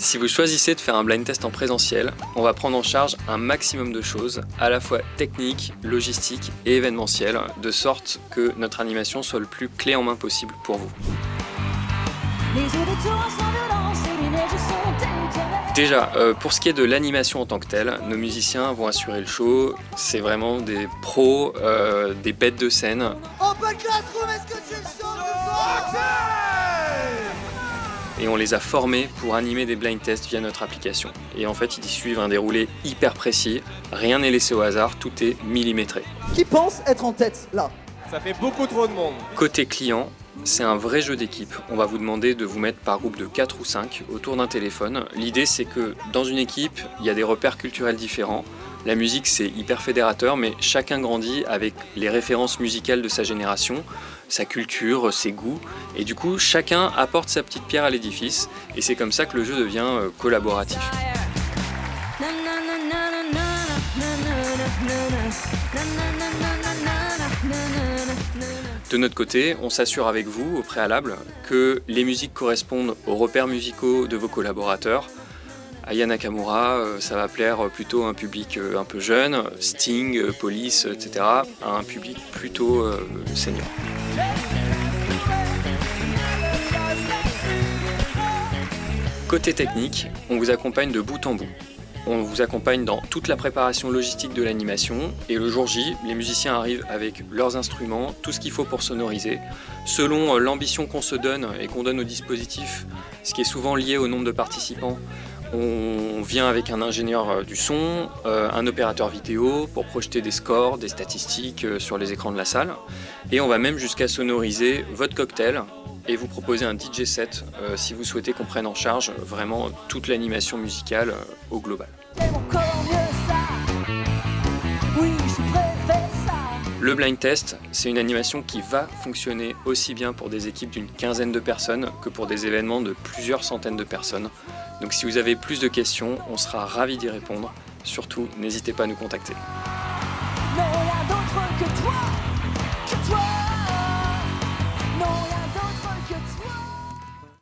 Si vous choisissez de faire un blind test en présentiel, on va prendre en charge un maximum de choses, à la fois techniques, logistiques et événementielles, de sorte que notre animation soit le plus clé en main possible pour vous. Déjà, pour ce qui est de l'animation en tant que telle, nos musiciens vont assurer le show. C'est vraiment des pros, des bêtes de scène. Open Classroom, est-ce que tu le sens ce soir ? Et on les a formés pour animer des blind tests via notre application. Et en fait, ils suivent un déroulé hyper précis, rien n'est laissé au hasard, tout est millimétré. Qui pense être en tête, là ? Ça fait beaucoup trop de monde. Côté client, c'est un vrai jeu d'équipe. On va vous demander de vous mettre par groupe de 4 ou 5 autour d'un téléphone. L'idée, c'est que dans une équipe, il y a des repères culturels différents. La musique, c'est hyper fédérateur, mais chacun grandit avec les références musicales de sa génération, sa culture, ses goûts. Et du coup, chacun apporte sa petite pierre à l'édifice. Et c'est comme ça que le jeu devient collaboratif. De notre côté, on s'assure avec vous, au préalable, que les musiques correspondent aux repères musicaux de vos collaborateurs. Aya Nakamura, ça va plaire plutôt à un public un peu jeune, Sting, Police, etc., à un public plutôt senior. Côté technique, on vous accompagne de bout en bout. On vous accompagne dans toute la préparation logistique de l'animation et le jour J, les musiciens arrivent avec leurs instruments, tout ce qu'il faut pour sonoriser. Selon l'ambition qu'on se donne et qu'on donne au dispositif, ce qui est souvent lié au nombre de participants, on vient avec un ingénieur du son, un opérateur vidéo pour projeter des scores, des statistiques sur les écrans de la salle. Et on va même jusqu'à sonoriser votre cocktail et vous proposer un DJ set si vous souhaitez qu'on prenne en charge vraiment toute l'animation musicale au global. Le blind test, c'est une animation qui va fonctionner aussi bien pour des équipes d'une quinzaine de personnes que pour des événements de plusieurs centaines de personnes. Donc si vous avez plus de questions, on sera ravis d'y répondre. Surtout, n'hésitez pas à nous contacter. Non, rien d'autre que toi.